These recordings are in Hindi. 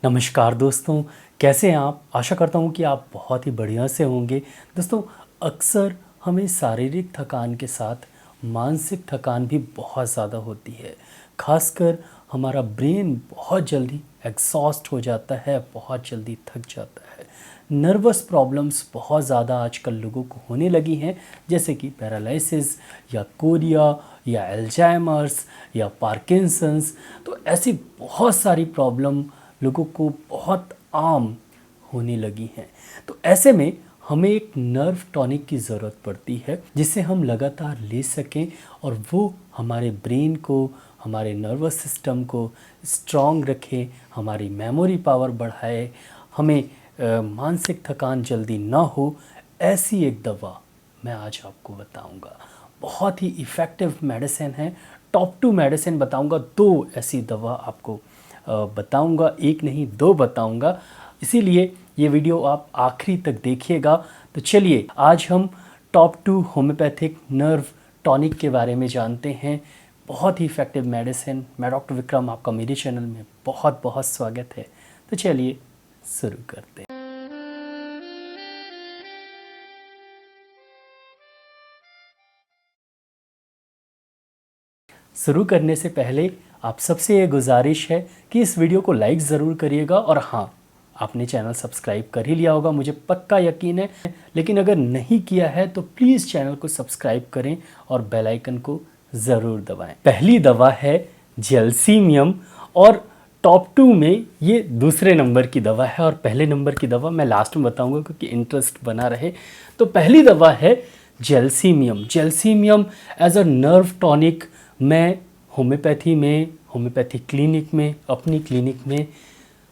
नमस्कार दोस्तों, कैसे हैं आप? आशा करता हूँ कि आप बहुत ही बढ़िया से होंगे। दोस्तों, अक्सर हमें शारीरिक थकान के साथ मानसिक थकान भी बहुत ज़्यादा होती है। खासकर हमारा ब्रेन बहुत जल्दी एग्जॉस्ट हो जाता है, बहुत जल्दी थक जाता है। नर्वस प्रॉब्लम्स बहुत ज़्यादा आजकल लोगों को होने लगी हैं, जैसे कि पैरालिसिस या कोरिया या एल्जाइमर्स या पार्किंसंस। तो ऐसी बहुत सारी प्रॉब्लम लोगों को बहुत आम होने लगी हैं। तो ऐसे में हमें एक नर्व टॉनिक की ज़रूरत पड़ती है, जिसे हम लगातार ले सकें और वो हमारे ब्रेन को, हमारे नर्वस सिस्टम को स्ट्रॉन्ग रखे, हमारी मेमोरी पावर बढ़ाए, हमें मानसिक थकान जल्दी ना हो। ऐसी एक दवा मैं आज आपको बताऊंगा। बहुत ही इफ़ेक्टिव मेडिसिन है। टॉप 2 मेडिसिन बताऊंगा, 2 ऐसी दवा आपको बताऊंगा, एक नहीं 2 बताऊंगा। इसीलिए ये वीडियो आप आखिरी तक देखिएगा। तो चलिए आज हम टॉप 2 होम्योपैथिक नर्व टॉनिक के बारे में जानते हैं। बहुत ही इफ़ेक्टिव मेडिसिन। मैं डॉक्टर विक्रम, आपका मेरे चैनल में बहुत बहुत स्वागत है। तो चलिए शुरू करते हैं। शुरू करने से पहले आप सबसे ये गुजारिश है कि इस वीडियो को लाइक ज़रूर करिएगा। और हाँ, आपने चैनल सब्सक्राइब कर ही लिया होगा, मुझे पक्का यकीन है। लेकिन अगर नहीं किया है तो प्लीज़ चैनल को सब्सक्राइब करें और बेल आइकन को ज़रूर दबाएं। पहली दवा है जेलसीमियम, और टॉप 2 में ये दूसरे नंबर की दवा है, और पहले नंबर की दवा मैं लास्ट में बताऊंगा क्योंकि इंटरेस्ट बना रहे। तो पहली दवा है gelsemium. Gelsemium as a nerve tonic मैं होम्योपैथी क्लिनिक में, अपनी क्लिनिक में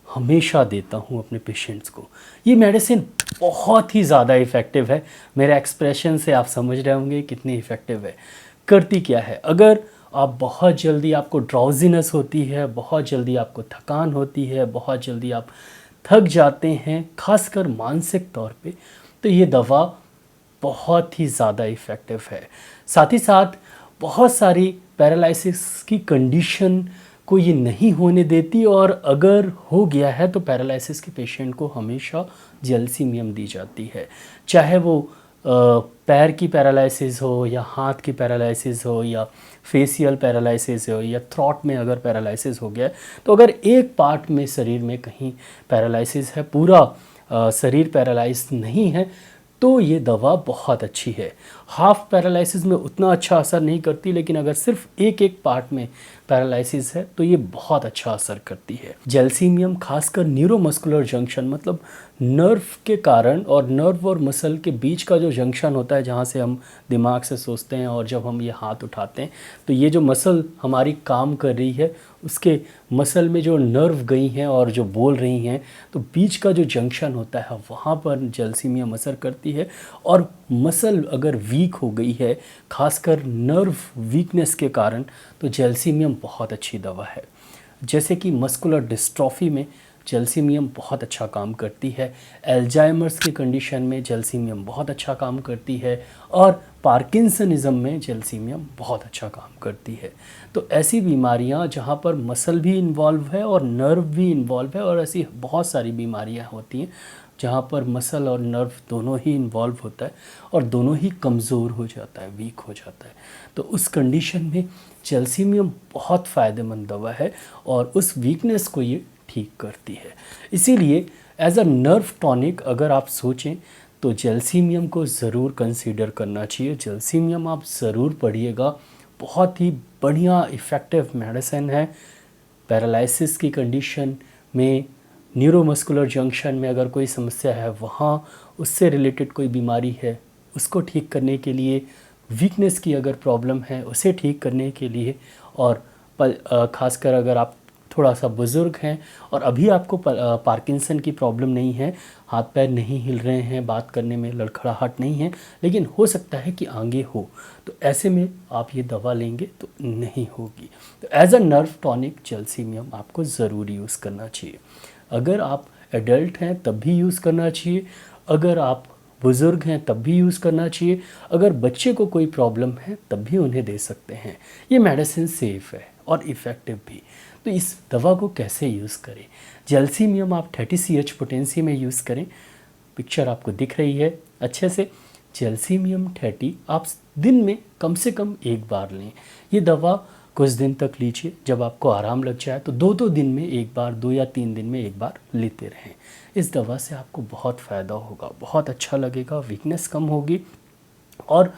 हमेशा देता हूँ अपने पेशेंट्स को। ये मेडिसिन बहुत ही ज़्यादा इफ़ेक्टिव है। मेरे एक्सप्रेशन से आप समझ रहे होंगे कितनी इफ़ेक्टिव है। करती क्या है, अगर आप बहुत जल्दी आपको ड्राउजीनेस होती है, बहुत जल्दी आपको थकान होती है, बहुत जल्दी आप थक जाते हैं, खासकर मानसिक तौर पे, तो ये दवा बहुत ही ज़्यादा इफ़ेक्टिव है। साथ ही साथ बहुत सारी पैरालिसिस की कंडीशन को ये नहीं होने देती, और अगर हो गया है तो पैरालिसिस के पेशेंट को हमेशा जेलसीमियम दी जाती है। चाहे वो पैर की पैरालिसिस हो या हाथ की पैरालिसिस हो या फेशियल पैरालिसिस हो या थ्रॉट में अगर पैरालिसिस हो गया है, तो अगर एक पार्ट में शरीर में कहीं पैरालिसिस है, पूरा शरीर पैरालाइज नहीं है, तो ये दवा बहुत अच्छी है। हाफ पैरालिसिस में उतना अच्छा असर नहीं करती, लेकिन अगर सिर्फ एक एक पार्ट में पैरालिसिस है तो ये बहुत अच्छा असर करती है। जेलसीमियम खासकर न्यूरोमस्कुलर जंक्शन, मतलब नर्व के कारण और नर्व और मसल के बीच का जो जंक्शन होता है, जहाँ से हम दिमाग से सोचते हैं और जब हम ये हाथ उठाते हैं, तो ये जो मसल हमारी काम कर रही है, उसके मसल में जो नर्व गई हैं और जो बोल रही हैं, तो बीच का जो जंक्शन होता है वहाँ पर जेलसीमियम असर करती है। और मसल अगर वीक हो गई है, खासकर नर्व वीकनेस के कारण, तो जेलसीमियम बहुत अच्छी दवा है। जैसे कि मस्कुलर डिस्ट्रॉफी में जेलसीमियम बहुत अच्छा काम करती है, एल्जाइमर्स की कंडीशन में जेलसीमियम बहुत अच्छा काम करती है, और पार्किंसनिज्म में जेलसीमियम बहुत अच्छा काम करती है। तो ऐसी बीमारियां जहां पर मसल भी इन्वॉल्व है और नर्व भी इन्वॉल्व है, और ऐसी बहुत सारी बीमारियां होती हैं जहाँ पर मसल और नर्व दोनों ही इन्वॉल्व होता है और दोनों ही कमज़ोर हो जाता है, वीक हो जाता है, तो उस कंडीशन में जेलसीमियम बहुत फ़ायदेमंद दवा है और उस वीकनेस को ये ठीक करती है। इसीलिए एज अ नर्व टॉनिक अगर आप सोचें तो जेलसीमियम को ज़रूर कंसीडर करना चाहिए। जेलसीमियम आप ज़रूर पढ़िएगा, बहुत ही बढ़िया इफ़ेक्टिव मेडिसिन है। पैरालिसिस की कंडीशन में, न्यूरोमस्कुलर जंक्शन में अगर कोई समस्या है, वहाँ उससे रिलेटेड कोई बीमारी है, उसको ठीक करने के लिए, वीकनेस की अगर प्रॉब्लम है उसे ठीक करने के लिए, और ख़ासकर अगर आप थोड़ा सा बुज़ुर्ग हैं और अभी आपको पार्किंसन की प्रॉब्लम नहीं है, हाथ पैर नहीं हिल रहे हैं, बात करने में लड़खड़ाहट नहीं है, लेकिन हो सकता है कि आगे हो, तो ऐसे में आप ये दवा लेंगे तो नहीं होगी। तो as a nerve tonic gelsemium आपको ज़रूर यूज़ करना चाहिए। अगर आप एडल्ट हैं तब भी यूज़ करना चाहिए, अगर आप बुज़ुर्ग हैं तब भी यूज़ करना चाहिए, अगर बच्चे को कोई प्रॉब्लम है तब भी उन्हें दे सकते हैं। ये मेडिसिन सेफ़ है और इफ़ेक्टिव भी। तो इस दवा को कैसे यूज़ करें? जैल्सीमियम आप 30 CH पोटेंसी में यूज़ करें। पिक्चर आपको दिख रही है अच्छे से। जैल्सीमियम 30 आप दिन में कम से कम एक बार लें। ये दवा कुछ दिन तक लीजिए, जब आपको आराम लग जाए तो 2-2 दिन में एक बार, 2 या 3 दिन में एक बार लेते रहें। इस दवा से आपको बहुत फ़ायदा होगा, बहुत अच्छा लगेगा, वीकनेस कम होगी और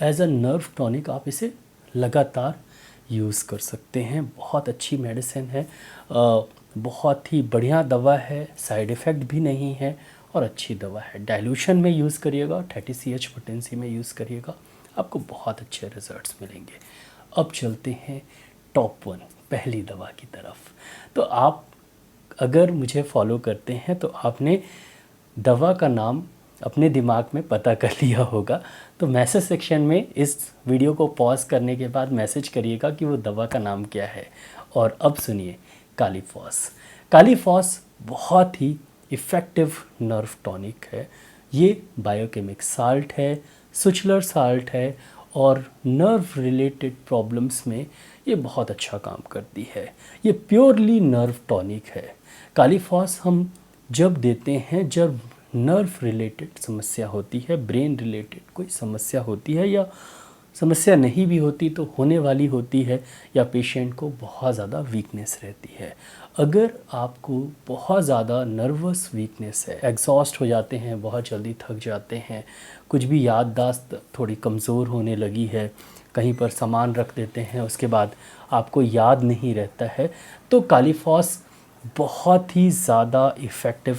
एज अ नर्व टॉनिक आप इसे लगातार यूज़ कर सकते हैं। बहुत अच्छी मेडिसिन है, बहुत ही बढ़िया दवा है, साइड इफ़ेक्ट भी नहीं है और अच्छी दवा है। डाइल्यूशन में यूज़ करिएगा, 30 CH पोटेंसी में यूज़ करिएगा, आपको बहुत अच्छे रिजल्ट्स मिलेंगे। अब चलते हैं टॉप 1 पहली दवा की तरफ। तो आप अगर मुझे फॉलो करते हैं तो आपने दवा का नाम अपने दिमाग में पता कर लिया होगा। तो मैसेज सेक्शन में इस वीडियो को पॉज करने के बाद मैसेज करिएगा कि वो दवा का नाम क्या है। और अब सुनिए, कालीफॉस। कालीफॉस बहुत ही इफ़ेक्टिव नर्व टॉनिक है। ये बायोकेमिक साल्ट है, सुचलर साल्ट है और नर्व रिलेटेड प्रॉब्लम्स में ये बहुत अच्छा काम करती है। ये प्योरली नर्व टॉनिक है। कालीफॉस हम जब देते हैं जब नर्व रिलेटेड समस्या होती है, ब्रेन रिलेटेड कोई समस्या होती है या समस्या नहीं भी होती तो होने वाली होती है, या पेशेंट को बहुत ज़्यादा वीकनेस रहती है। अगर आपको बहुत ज़्यादा नर्वस वीकनेस है, एग्जॉस्ट हो जाते हैं, बहुत जल्दी थक जाते हैं, कुछ भी याददाश्त थोड़ी कमज़ोर होने लगी है, कहीं पर सामान रख देते हैं उसके बाद आपको याद नहीं रहता है, तो कालीफॉस बहुत ही ज़्यादा इफ़ेक्टिव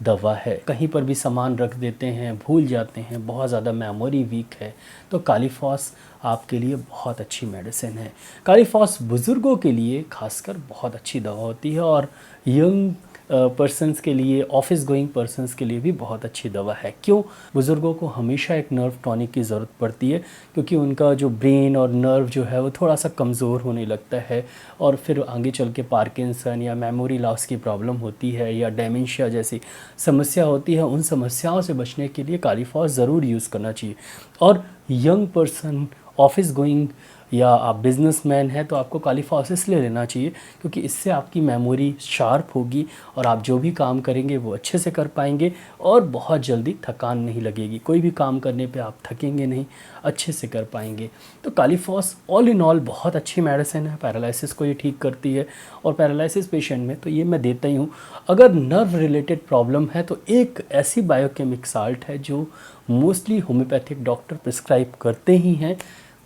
दवा है। कहीं पर भी सामान रख देते हैं, भूल जाते हैं, बहुत ज़्यादा मेमोरी वीक है, तो कालीफॉस आपके लिए बहुत अच्छी मेडिसिन है। कालीफॉस बुज़ुर्गों के लिए खासकर बहुत अच्छी दवा होती है और यंग पर्सन्स के लिए, ऑफिस गोइंग पर्सन्स के लिए भी बहुत अच्छी दवा है। क्यों? बुज़ुर्गों को हमेशा एक नर्व टॉनिक की ज़रूरत पड़ती है, क्योंकि उनका जो ब्रेन और नर्व जो है वो थोड़ा सा कमज़ोर होने लगता है और फिर आगे चल के पार्किंसन या मेमोरी लॉस की प्रॉब्लम होती है या डेमेंशिया जैसी समस्या होती है। उन समस्याओं से बचने के लिए कालीफॉस ज़रूर यूज़ करना चाहिए। और यंग पर्सन, ऑफिस गोइंग या आप बिजनेसमैन हैं तो आपको कालीफॉस इसलिए लेना चाहिए क्योंकि इससे आपकी मेमोरी शार्प होगी और आप जो भी काम करेंगे वो अच्छे से कर पाएंगे और बहुत जल्दी थकान नहीं लगेगी। कोई भी काम करने पे आप थकेंगे नहीं, अच्छे से कर पाएंगे। तो कालीफॉस ऑल इन ऑल बहुत अच्छी मेडिसिन है। पैरालिसिस को ये ठीक करती है और पैरालिसिस पेशेंट में तो ये मैं देता ही हूँ। अगर नर्व रिलेटेड प्रॉब्लम है तो एक ऐसी बायोकेमिक साल्ट है जो मोस्टली होम्योपैथिक डॉक्टर प्रिस्क्राइब करते ही हैं,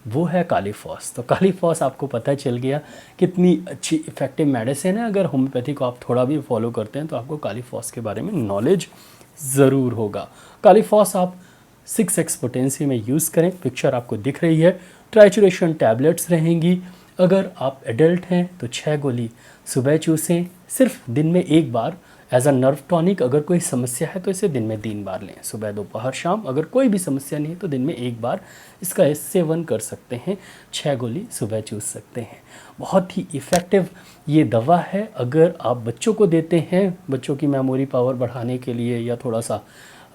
वो है कालीफॉस। तो कालीफॉस आपको पता चल गया कितनी अच्छी इफ़ेक्टिव मेडिसिन है। अगर होम्योपैथी को आप थोड़ा भी फॉलो करते हैं तो आपको कालीफॉस के बारे में नॉलेज ज़रूर होगा। कालीफॉस आप 6x पोटेंसी में यूज़ करें। पिक्चर आपको दिख रही है। ट्राइचुरेशन टैबलेट्स रहेंगी। अगर आप एडल्ट हैं तो 6 गोली सुबह चूसें, सिर्फ दिन में एक बार एज अ नर्व टॉनिक। अगर कोई समस्या है तो इसे दिन में 3 बार लें, सुबह, दोपहर, शाम। अगर कोई भी समस्या नहीं है तो दिन में एक बार इसका सेवन कर सकते हैं। 6 गोली सुबह चूस सकते हैं। बहुत ही इफ़ेक्टिव ये दवा है। अगर आप बच्चों को देते हैं, बच्चों की मेमोरी पावर बढ़ाने के लिए या थोड़ा सा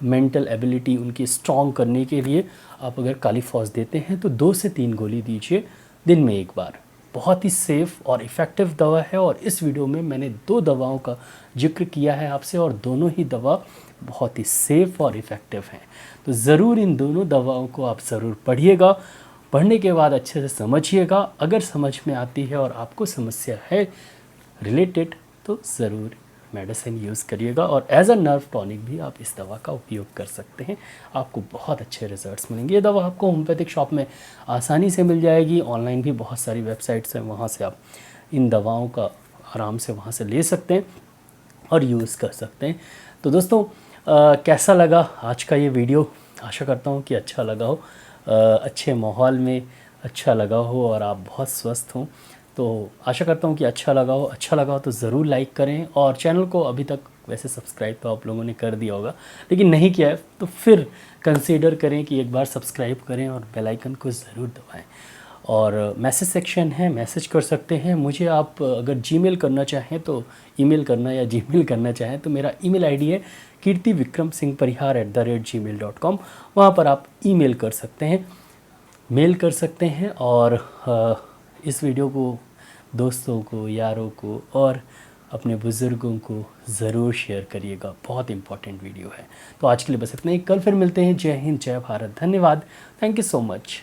मेंटल एबिलिटी उनकी स्ट्रॉन्ग करने के लिए आप अगर कालीफॉस देते हैं तो 2 से 3 गोली दीजिए दिन में एक बार। बहुत ही सेफ़ और इफ़ेक्टिव दवा है और इस वीडियो में मैंने 2 दवाओं का जिक्र किया है आपसे और दोनों ही दवा बहुत ही सेफ़ और इफ़ेक्टिव हैं। तो ज़रूर इन दोनों दवाओं को आप ज़रूर पढ़िएगा। पढ़ने के बाद अच्छे से समझिएगा। अगर समझ में आती है और आपको समस्या है रिलेटेड तो ज़रूर मेडिसिन यूज़ करिएगा और एज अ नर्व टॉनिक भी आप इस दवा का उपयोग कर सकते हैं। आपको बहुत अच्छे रिजल्ट्स मिलेंगे। ये दवा आपको होम्योपैथिक शॉप में आसानी से मिल जाएगी। ऑनलाइन भी बहुत सारी वेबसाइट्स हैं, वहाँ से आप इन दवाओं का आराम से वहाँ से ले सकते हैं और यूज़ कर सकते हैं। तो दोस्तों कैसा लगा आज का ये वीडियो? आशा करता हूँ कि अच्छा लगा हो, अच्छे माहौल में अच्छा लगा हो और आप बहुत स्वस्थ हों। तो आशा करता हूँ कि अच्छा लगा हो तो ज़रूर लाइक करें और चैनल को अभी तक वैसे सब्सक्राइब तो आप लोगों ने कर दिया होगा, लेकिन नहीं किया है तो फिर कंसीडर करें कि एक बार सब्सक्राइब करें और बेल आइकन को ज़रूर दबाएं। और मैसेज सेक्शन है, मैसेज कर सकते हैं मुझे। आप अगर जीमेल करना चाहें तो ईमेल करना या जीमेल करना चाहें तो मेरा ईमेल आईडी है kirtivikramsinghparihar@gmail.com। वहाँ पर आप ईमेल कर सकते हैं, मेल कर सकते हैं और इस वीडियो को दोस्तों को, यारों को और अपने बुज़ुर्गों को ज़रूर शेयर करिएगा, बहुत इंपॉर्टेंट वीडियो है। तो आज के लिए बस इतना ही, कल फिर मिलते हैं। जय हिंद, जय भारत, धन्यवाद, थैंक यू सो मच।